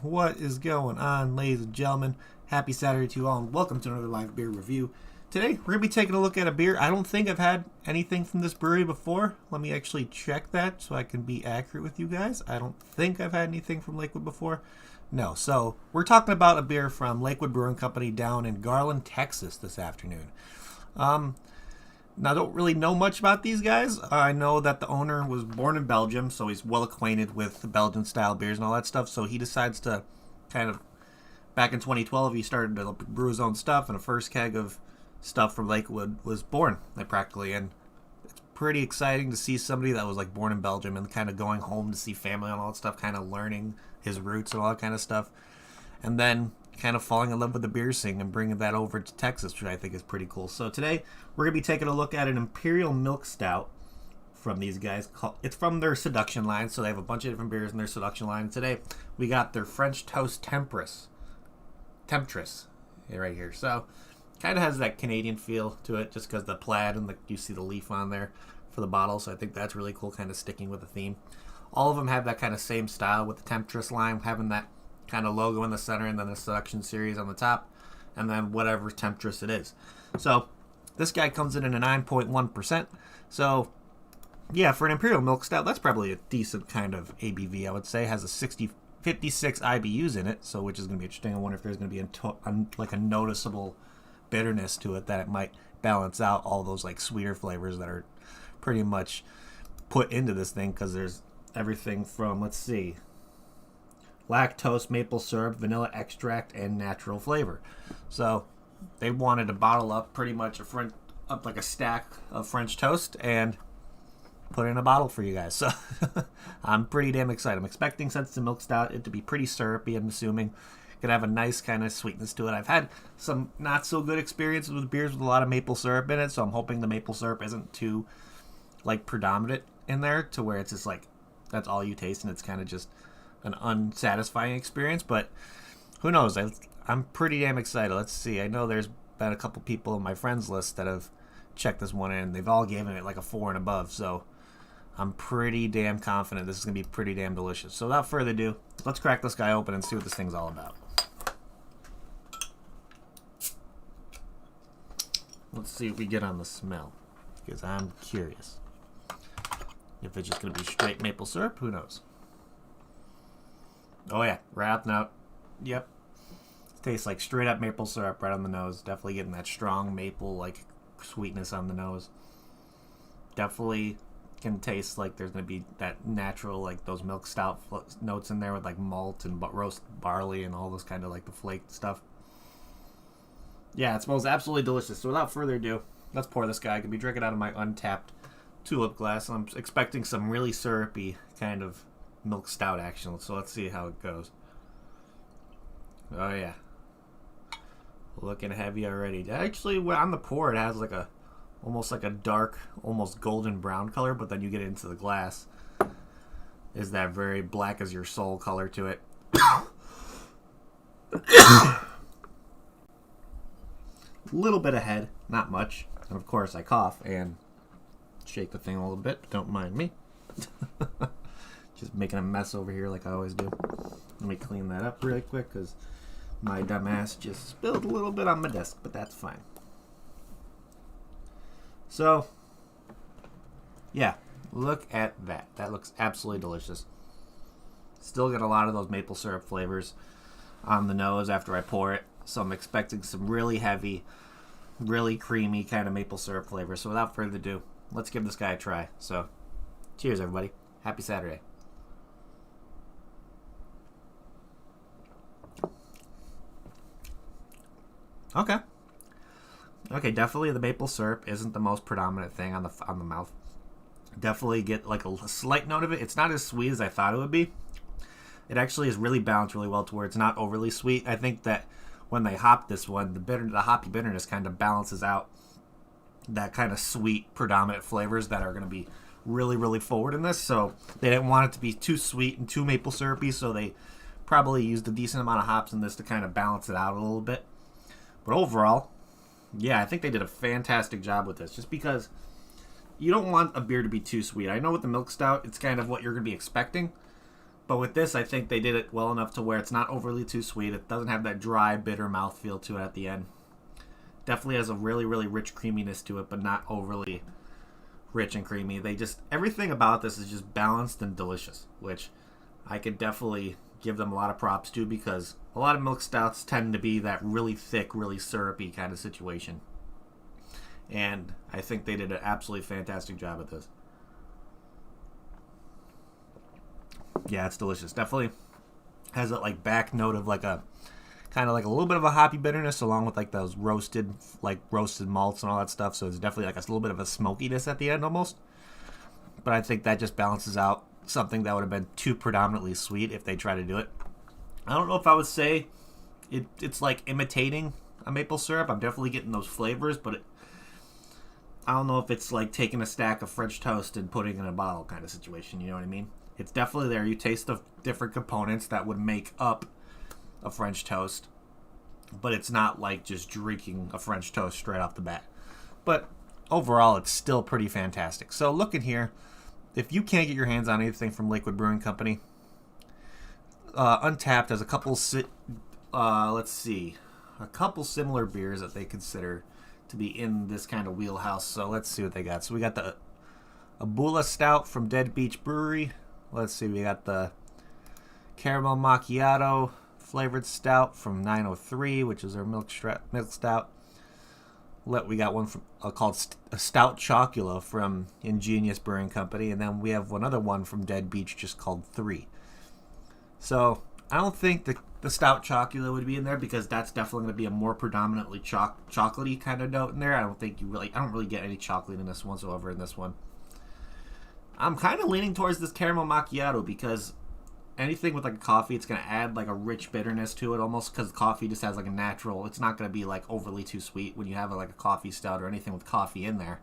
What is going on, ladies and gentlemen? Happy Saturday to you all, and welcome to another live beer review. Today, we're going to be taking a look at a beer. I don't think I've had anything from this brewery before. Let me actually check that so I can be accurate with you guys. I don't think I've had anything from Lakewood before. No, so we're talking about a beer from Lakewood Brewing Company down in Garland, Texas this afternoon. Now, I don't really know much about these guys. I know that the owner was born in Belgium, so he's well acquainted with the Belgian-style beers and all that stuff. So he decides to back in 2012, he started to brew his own stuff, and the first keg of stuff from Lakewood was born, practically. And it's pretty exciting to see somebody that was born in Belgium and kind of going home to see family and all that stuff, kind of learning his roots and all that kind of stuff. And then kind of falling in love with the beer scene and bringing that over to Texas, which I think is pretty cool. So today, we're going to be taking a look at an Imperial Milk Stout from these guys. It's from their Seduction line, so they have a bunch of different beers in their Seduction line. Today, we got their French Toast Temptress, right here. So, kind of has that Canadian feel to it, just because the plaid and you see the leaf on there for the bottle, so I think that's really cool, kind of sticking with the theme. All of them have that kind of same style with the Temptress line, having that kind of logo in the center and then the Seduction series on the top, and then whatever Temptress it is. So this guy comes in at a 9.1%. So yeah, for an Imperial Milk Stout, that's probably a decent kind of ABV, I would say. It has a 56 IBUs in it, so which is going to be interesting. I wonder if there's going to be a noticeable bitterness to it that it might balance out all those sweeter flavors that are pretty much put into this thing, because there's everything from, let's see, lactose, maple syrup, vanilla extract, and natural flavor. So they wanted to bottle up pretty much a stack of French toast and put it in a bottle for you guys. So I'm pretty damn excited. I'm expecting, since it's a milk stout, it to be pretty syrupy. I'm assuming could have a nice kind of sweetness to it. I've had some not so good experiences with beers with a lot of maple syrup in it, so I'm hoping the maple syrup isn't too predominant in there to where it's just that's all you taste and it's kind of just an unsatisfying experience. But who knows? I'm pretty damn excited. Let's see. I know there's been a couple people on my friends list that have checked this one in, and they've all given it a 4 and above. So I'm pretty damn confident this is going to be pretty damn delicious. So without further ado, let's crack this guy open and see what this thing's all about. Let's see what we get on the smell, because I'm curious. If it's just going to be straight maple syrup, who knows? Oh yeah, right out the note. Yep. Tastes like straight up maple syrup right on the nose. Definitely getting that strong maple sweetness on the nose. Definitely can taste there's going to be that natural those milk stout notes in there with malt and roast barley and all those kind of the flake stuff. Yeah, it smells absolutely delicious. So without further ado, let's pour this guy. I could be drinking out of my untapped tulip glass. I'm expecting some really syrupy kind of milk stout action, so let's see how it goes. Oh yeah, looking heavy already. Actually, on the pour, it has almost a dark, almost golden brown color, but then you get into the glass, is that very black as your soul color to it. Little bit of head, not much, and of course I cough and shake the thing a little bit. Don't mind me. Just making a mess over here like I always do. Let me clean that up really quick, because my dumb ass just spilled a little bit on my desk, but that's fine. So, yeah, look at that. That looks absolutely delicious. Still got a lot of those maple syrup flavors on the nose after I pour it, so I'm expecting some really heavy, really creamy kind of maple syrup flavor. So without further ado, let's give this guy a try. So, cheers everybody. Happy Saturday. Okay, definitely the maple syrup isn't the most predominant thing on the mouth. Definitely get a slight note of it. It's not as sweet as I thought it would be. It actually is really balanced really well to where it's not overly sweet. I think that when they hop this one, the hoppy bitterness kind of balances out that kind of sweet predominant flavors that are going to be really, really forward in this. So they didn't want it to be too sweet and too maple syrupy, so they probably used a decent amount of hops in this to kind of balance it out a little bit. But overall, yeah, I think they did a fantastic job with this, just because you don't want a beer to be too sweet. I know with the milk stout, it's kind of what you're going to be expecting, But with this, I think they did it well enough to where it's not overly too sweet. It doesn't have that dry, bitter mouthfeel to it at the end. Definitely has a really, really rich creaminess to it, but not overly rich and creamy. Everything about this is just balanced and delicious, which I could definitely give them a lot of props to, because a lot of milk stouts tend to be that really thick, really syrupy kind of situation. And I think they did an absolutely fantastic job at this. Yeah, it's delicious. Definitely has that like back note of like a kind of like a little bit of a hoppy bitterness, along with like those roasted malts and all that stuff. So it's definitely like a little bit of a smokiness at the end almost. But I think that just balances out something that would have been too predominantly sweet if they try to do it. I don't know if I would say it's like imitating a maple syrup. I'm definitely getting those flavors, but I don't know if it's like taking a stack of French toast and putting it in a bottle kind of situation. You know what I mean? It's definitely there. You taste the different components that would make up a French toast, but it's not like just drinking a French toast straight off the bat. But overall, it's still pretty fantastic. So looking here, if you can't get your hands on anything from Lakewood Brewing Company, Untapped has a couple a couple similar beers that they consider to be in this kind of wheelhouse. So let's see what they got. So we got the Abula Stout from Dead Beach Brewery. Let's see, we got the Caramel Macchiato flavored stout from 903, which is their milk stout. We got one from called Stout Chocula from Ingenious Brewing Company, and then we have another one from Dead Beach just called 3. So I don't think the Stout Chocula would be in there, because that's definitely going to be a more predominantly chocolatey kind of note in there. I don't really get any chocolate in this whatsoever in this one. I'm kind of leaning towards this Caramel Macchiato, because anything with like a coffee, it's going to add like a rich bitterness to it almost, because coffee just has like a natural, it's not going to be like overly too sweet when you have like a coffee stout or anything with coffee in there.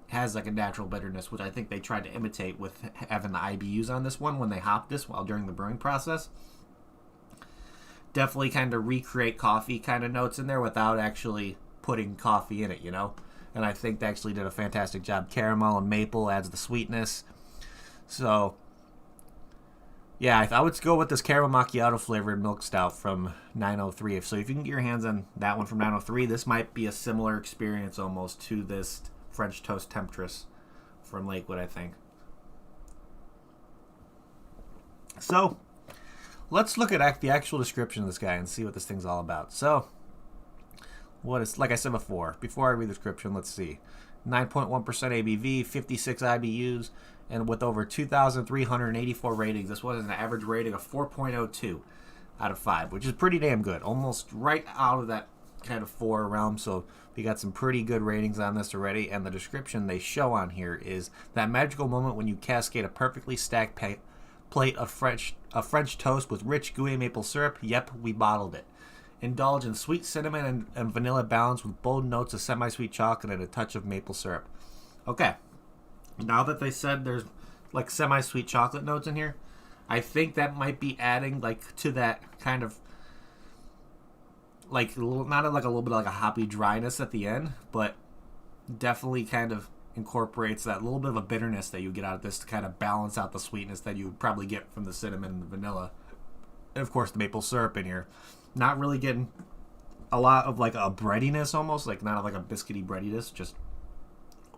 It has like a natural bitterness, which I think they tried to imitate with having the IBUs on this one when they hopped this while during the brewing process. Definitely kind of recreate coffee kind of notes in there without actually putting coffee in it, you know? And I think they actually did a fantastic job. Caramel and maple adds the sweetness. So, yeah, I would go with this Caramel Macchiato flavored milk stout from 903. So if you can get your hands on that one from 903, this might be a similar experience almost to this French Toast Temptress from Lakewood, I think. So, let's look at the actual description of this guy and see what this thing's all about. So, like I said before I read the description, let's see. 9.1% ABV, 56 IBUs, and with over 2,384 ratings, this one has an average rating of 4.02 out of 5, which is pretty damn good. Almost right out of that kind of 4 realm, so we got some pretty good ratings on this already, and the description they show on here is that magical moment when you cascade a perfectly stacked plate of French toast with rich, gooey maple syrup. Yep, we bottled it. Indulge in sweet cinnamon and vanilla balance with bold notes of semi-sweet chocolate and a touch of maple syrup. Okay, now that they said there's like semi-sweet chocolate notes in here, I think that might be adding like to that kind of like not like a little bit like a hoppy dryness at the end, but definitely kind of incorporates that little bit of a bitterness that you get out of this to kind of balance out the sweetness that you would probably get from the cinnamon and the vanilla, and of course the maple syrup in here. Not really getting a lot of like a breadiness almost, like not like a biscuity breadiness, just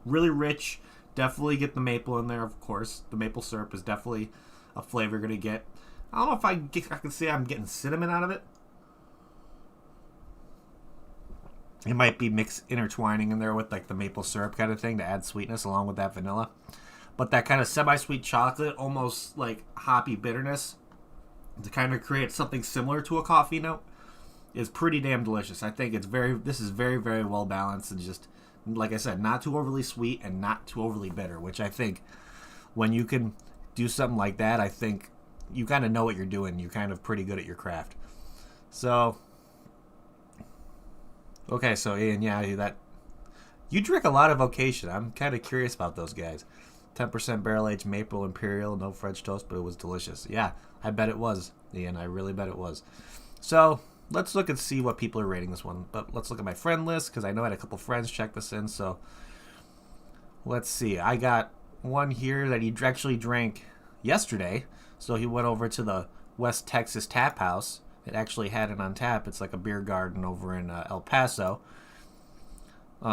really rich. Definitely get the maple in there, of course. The maple syrup is definitely a flavor you're going to get. I don't know if I can say I'm getting cinnamon out of it. It might be intertwining in there with like the maple syrup kind of thing to add sweetness along with that vanilla. But that kind of semi-sweet chocolate, almost like hoppy bitterness, to kind of create something similar to a coffee note, is pretty damn delicious. I think this is very, very well balanced, and just, like I said, not too overly sweet and not too overly bitter, which I think when you can do something like that, I think you kind of know what you're doing. You're kind of pretty good at your craft. So, okay, so Ian, yeah, you drink a lot of Vocation. I'm kind of curious about those guys. 10% barrel-aged maple imperial, no French toast, but it was delicious. Yeah, I bet it was, Ian. I really bet it was. So, let's look and see what people are rating this one. But let's look at my friend list, because I know I had a couple friends check this in. So, let's see. I got one here that he actually drank yesterday. So he went over to the West Texas Tap House. It actually had it on tap. It's like a beer garden over in El Paso.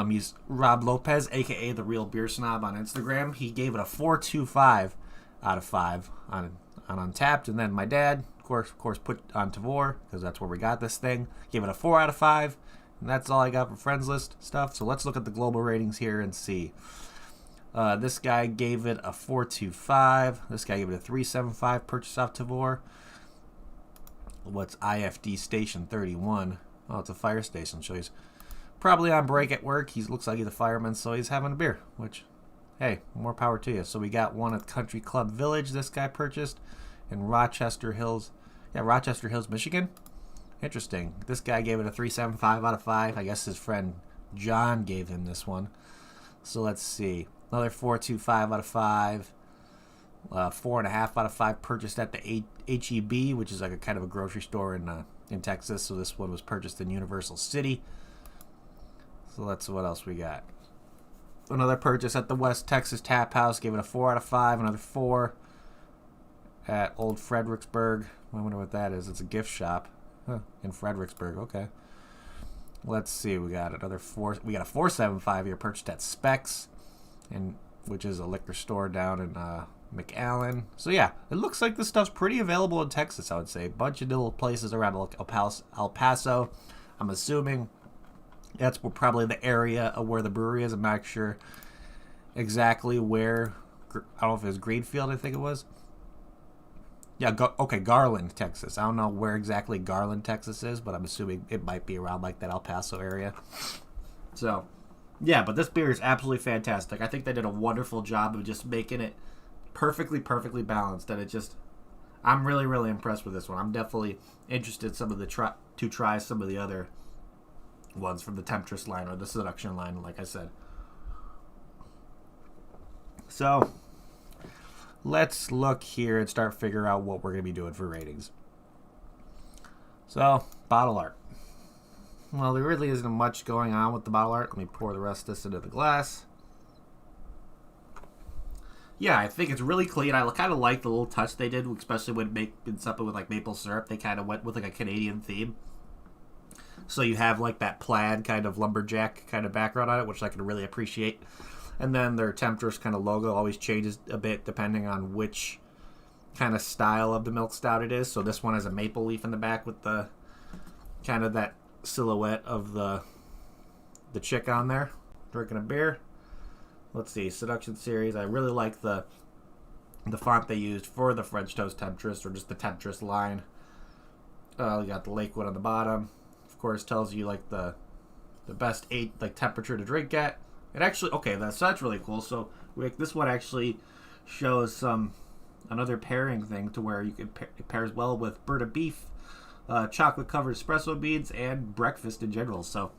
He's Rob Lopez, a.k.a. The Real Beer Snob on Instagram. He gave it a 4.25 out of 5 on Untapped. And then my dad, of course, put on Tavour, because that's where we got this thing. Gave it a 4 out of 5. And that's all I got for Friends List stuff. So let's look at the global ratings here and see. This guy gave it a 4.25. This guy gave it a 3.75 purchase off Tavour. What's IFD Station 31? Oh, it's a fire station. So he's probably on break at work. He looks like he's a fireman, so he's having a beer, which, hey, more power to you. So we got one at Country Club Village this guy purchased in Rochester Hills. Yeah, Rochester Hills, Michigan. Interesting. This guy gave it a 3.75 out of 5. I guess his friend John gave him this one. So let's see. Another 4.25 out of 5. 4.5 out of 5 purchased at the HEB, which is like a kind of a grocery store in Texas. So this one was purchased in Universal City. So that's what else we got. Another purchase at the West Texas Tap House. Gave it a 4 out of 5. Another 4 at Old Fredericksburg. I wonder what that is. It's a gift shop in Fredericksburg. Okay. Let's see. We got another 4. We got a 4.75 here purchased at Specs, which is a liquor store down in McAllen. So yeah, it looks like this stuff's pretty available in Texas, I would say. A bunch of little places around El Paso. I'm assuming that's probably the area of where the brewery is. I'm not sure exactly where. I don't know if it was Greenfield, I think it was. Yeah, okay, Garland, Texas. I don't know where exactly Garland, Texas is, but I'm assuming it might be around like that El Paso area. So, yeah, but this beer is absolutely fantastic. I think they did a wonderful job of just making it perfectly balanced. And I'm really, really impressed with this one. I'm definitely interested to try some of the other ones from the Temptress line or the Seduction line, like I said. So let's look here and start figuring out what we're going to be doing for ratings. So, bottle art. Well, there really isn't much going on with the bottle art. Let me pour the rest of this into the glass. Yeah, I think it's really clean. I kind of like the little touch they did, especially when making something with like maple syrup. They kind of went with like a Canadian theme. So you have like that plaid kind of lumberjack kind of background on it, which I can really appreciate. And then their Temptress kind of logo always changes a bit depending on which kind of style of the milk stout it is. So this one has a maple leaf in the back with the kind of that silhouette of the chick on there drinking a beer. Let's see, Seduction Series. I really like the font they used for the French Toast Temptress, or just the Temptress line. We got the Lakewood on the bottom. Of course, tells you like the best temperature to drink at. It actually, okay, that's really cool. So this one actually shows another pairing thing to where it pairs well with Berta beef, chocolate covered espresso beans, and breakfast in general. So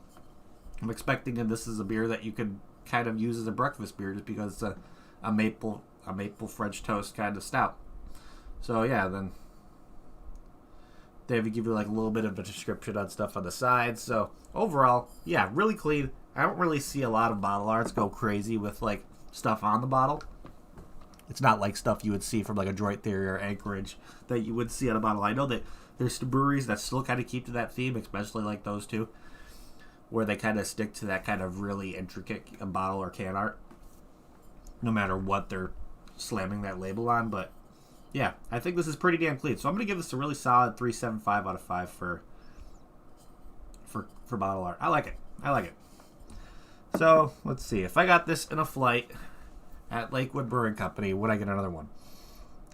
I'm expecting that this is a beer that you could kind of use as a breakfast beer, just because it's a maple French toast kind of stout. So yeah, then they give you like a little bit of a description on stuff on the side. So overall, yeah, really clean. I don't really see a lot of bottle arts go crazy with like stuff on the bottle. It's not like stuff you would see from like a Droid Theory or Anchorage that you would see on a bottle. I know that there's breweries that still kind of keep to that theme, especially like those two, where they kind of stick to that kind of really intricate bottle or can art, no matter what they're slamming that label on. But yeah, I think this is pretty damn clean. So I'm going to give this a really solid 3.75 out of 5 for bottle art. I like it. So let's see. If I got this in a flight at Lakewood Brewing Company, would I get another one?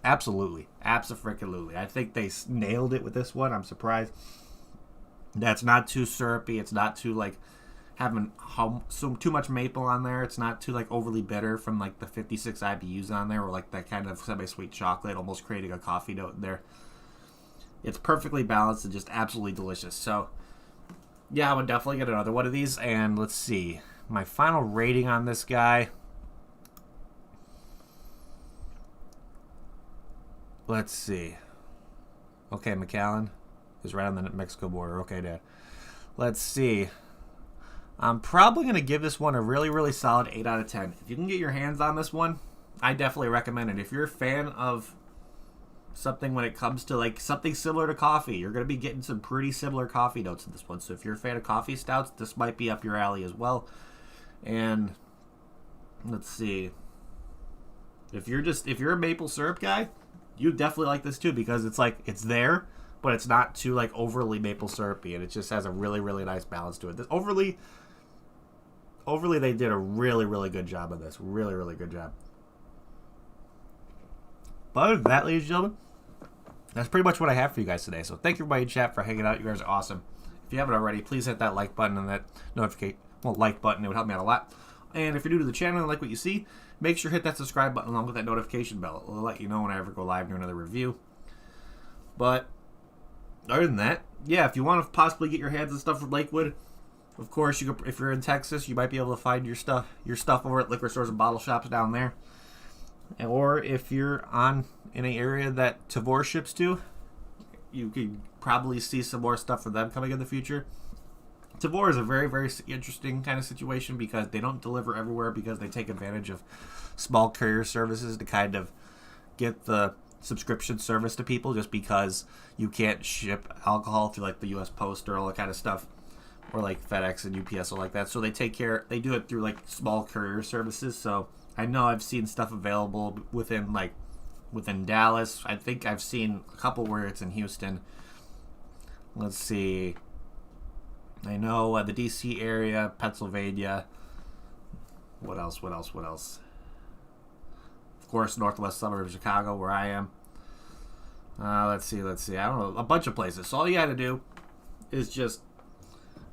Absolutely. Abso-freaking-lutely. I think they nailed it with this one. I'm surprised. That's not too syrupy. It's not too like having too much maple on there. It's not too like overly bitter from like the 56 IBUs on there, or like that kind of semi-sweet chocolate, almost creating a coffee note in there. It's perfectly balanced and just absolutely delicious. So yeah, I would definitely get another one of these. And let's see, my final rating on this guy. Let's see. Okay, McAllen is right on the Mexico border. Okay, Dad. Let's see. I'm probably going to give this one a really, really solid 8 out of 10. If you can get your hands on this one, I definitely recommend it. If you're a fan of something when it comes to like something similar to coffee. You're going to be getting some pretty similar coffee notes in this one. So if you're a fan of coffee stouts, this might be up your alley as well. And let's see. If you're a maple syrup guy, you definitely like this too, because it's like it's there, but it's not too like overly maple syrupy, and it just has a really, really nice balance to it. This overly they did a really, really good job of this. Really, really good job. But other than that, ladies and gentlemen, that's pretty much what I have for you guys today. So thank you everybody in chat for hanging out. You guys are awesome. If you haven't already, please hit that like button and that like button. It would help me out a lot. And if you're new to the channel and like what you see, make sure to hit that subscribe button along with that notification bell. It'll let you know when I ever go live and do another review. But other than that, yeah, if you want to possibly get your hands on stuff from Lakewood, of course, if you're in Texas, you might be able to find your stuff over at liquor stores and bottle shops down there. Or if you're in an area that Tavour ships to, you can probably see some more stuff from them coming in the future. Tavour is a very, very interesting kind of situation because they don't deliver everywhere, because they take advantage of small courier services to kind of get the subscription service to people, just because you can't ship alcohol through like the U.S. Post or all that kind of stuff, or like FedEx and UPS or like that. So they do it through like small courier services. So I know I've seen stuff available within Dallas. I think I've seen a couple where it's in Houston. Let's see. I know the D.C. area, Pennsylvania. What else? Of course, northwest suburbs of Chicago, where I am. Let's see. I don't know. A bunch of places. So all you got to do is just,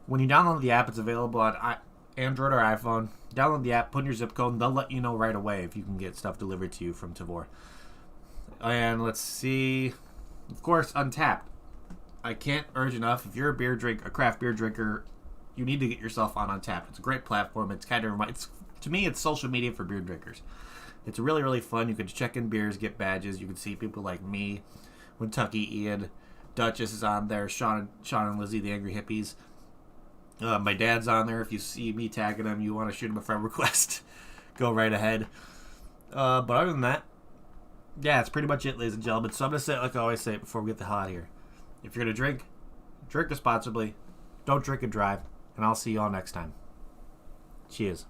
when you download the app, it's available on Android or iPhone. Download the app, put in your zip code, and they'll let you know right away if you can get stuff delivered to you from Tavour. And let's see. Of course, Untapped. I can't urge enough. If you're a craft beer drinker, you need to get yourself on Untapped. It's a great platform. It's kind of to me, it's social media for beer drinkers. It's really, really fun. You can check in beers, get badges. You can see people like me, Kentucky Ian, Duchess is on there, Sean and Lizzie, the Angry Hippies. My dad's on there. If you see me tagging him, you want to shoot him a friend request, go right ahead. But other than that, yeah, it's pretty much it, ladies and gentlemen. So I'm going to say, like I always say before we get the hell out of here, if you're going to drink responsibly, don't drink and drive, and I'll see you all next time. Cheers.